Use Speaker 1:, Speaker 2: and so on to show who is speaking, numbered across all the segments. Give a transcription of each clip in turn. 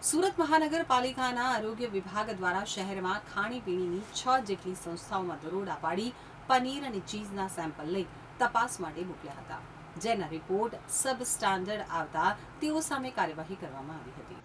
Speaker 1: સુરત મહાનગરપાલિકાના આરોગ્ય વિભાગ દ્વારા શહેરમાં ખાણીપીણીની 6 જેટલી સંસ્થાઓમાં દરોડા પાડી પનીર અને ચીઝના સેમ્પલ લઈ તપાસ માટે મોકલ્યા હતા, જેના રિપોર્ટ સબ સ્ટાન્ડર્ડ આવતા તેઓ સામે કાર્યવાહી કરવામાં આવી હતી.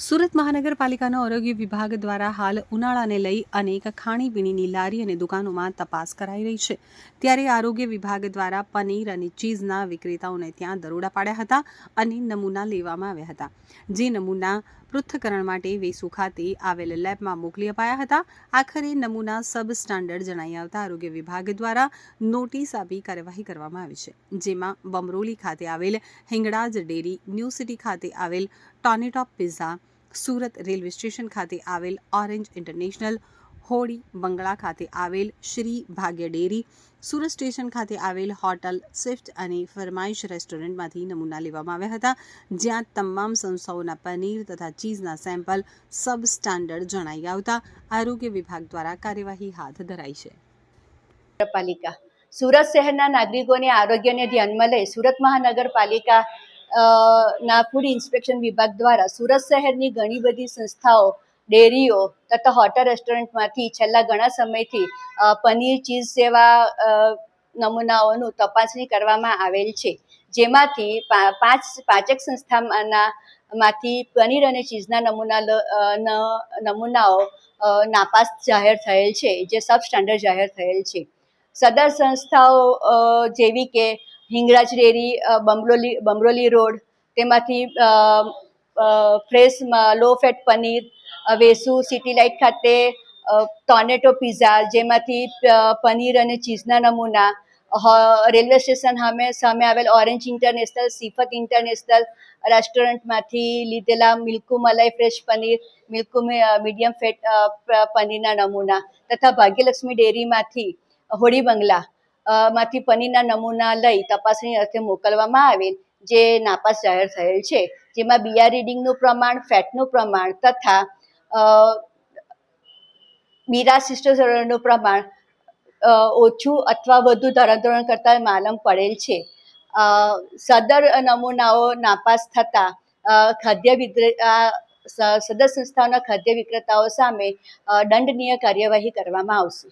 Speaker 1: સુરત મહાનગરપાલિકાના આરોગ્ય વિભાગ દ્વારા હાલ ઉનાળાને લઈ અનેક ખાણીપીણીની લારી અને દુકાનોમાં તપાસ કરાઈ રહી છે. ત્યારે આરોગ્ય વિભાગ દ્વારા પનીર અને ચીઝના વિક્રેતાઓને ત્યાં દરોડા પાડ્યા હતા અને નમૂના લેવામાં આવ્યા હતા, જે નમૂના પૃથ્થકરણ માટે વેસુ ખાતે આવેલ લેબમાં મોકલી અપાયા હતા. આખરે નમૂના સબ સ્ટાન્ડર્ડ જણાઈ આવતા આરોગ્ય વિભાગ દ્વારા નોટિસ આપી કાર્યવાહી કરવામાં આવી છે, જેમાં બમરોલી ખાતે આવેલ હિંગળાજ ડેરી, ન્યૂ સિટી ખાતે આવેલ ટોનેટોપ પિઝા, સુરત રેલવે સ્ટેશન ખાતે આવેલ ઓરેન્જ ઇન્ટરનેશનલ, હોડી બંગલા ખાતે આવેલ શ્રી ભાગ્ય ડેરી, સુરત સ્ટેશન ખાતે આવેલ હોટલ સ્વિફ્ટ અને ફરમાઈશ રેસ્ટોરન્ટમાંથી નમૂના લેવામાં આવ્યા હતા, જ્યાં તમામ સંસ્થાઓના પનીર તથા ચીઝના સેમ્પલ સબ સ્ટાન્ડર્ડ જણાઈ આવતા આરોગ્ય વિભાગ દ્વારા કાર્યવાહી હાથ ધરાઈ છે.
Speaker 2: પાલિકા સુરત શહેરના નાગરિકોને આરોગ્યને ધ્યાનમાં લઈ સુરત મહાનગરપાલિકા ના ફૂડ ઇન્સ્પેક્શન વિભાગ દ્વારા સુરત શહેરની ઘણી બધી સંસ્થાઓ, ડેરીઓ તથા હોટલ રેસ્ટોરન્ટમાંથી છેલ્લા ઘણા સમયથી પનીર ચીઝ જેવા નમૂનાઓનું તપાસણી કરવામાં આવેલ છે, જેમાંથી પાંચેક સંસ્થામાંથી પનીર અને ચીઝના નમૂનાઓ નાપાસ જાહેર થયેલ છે, જે સબ સ્ટાન્ડર્ડ જાહેર થયેલ છે. સદર સંસ્થાઓ જેવી કે હિંગળાજ ડેરી, બમરોલી રોડ, તેમાંથી fresh low fat paneer, Vesu city light ખાતે ટોનેટો પિઝા, જેમાંથી પનીર અને ચીઝના નમૂના, રેલવે સ્ટેશન સામે આવેલ ઓરેન્જ ઇન્ટરનેશનલ, સિફત ઇન્ટરનેશનલ રેસ્ટોરન્ટમાંથી લીધેલા મિલ્કુ મલાઈ ફ્રેશ પનીર, મિલ્કુ મીડિયમ ફેટ પનીરના નમૂના તથા ભાગ્યલક્ષ્મી ડેરીમાંથી હોડી બંગલા માંથી પનીરના નમૂના લઈ તપાસણી અર્થે મોકલવામાં આવેલ, જે નાપાસ જાહેર થયેલ છે, જેમાં બીઆર રીડિંગનું પ્રમાણ, ફેટનું પ્રમાણ તથા બીરા સિસ્ટોસેરોનનું પ્રમાણ ઓછું અથવા વધુ ધારાધોરણ કરતાં માલમ પડેલ છે. સદર નમૂનાઓ નાપાસ થતાં સદર સંસ્થાઓના ખાદ્ય વિક્રેતાઓ સામે દંડનીય કાર્યવાહી કરવામાં આવશે.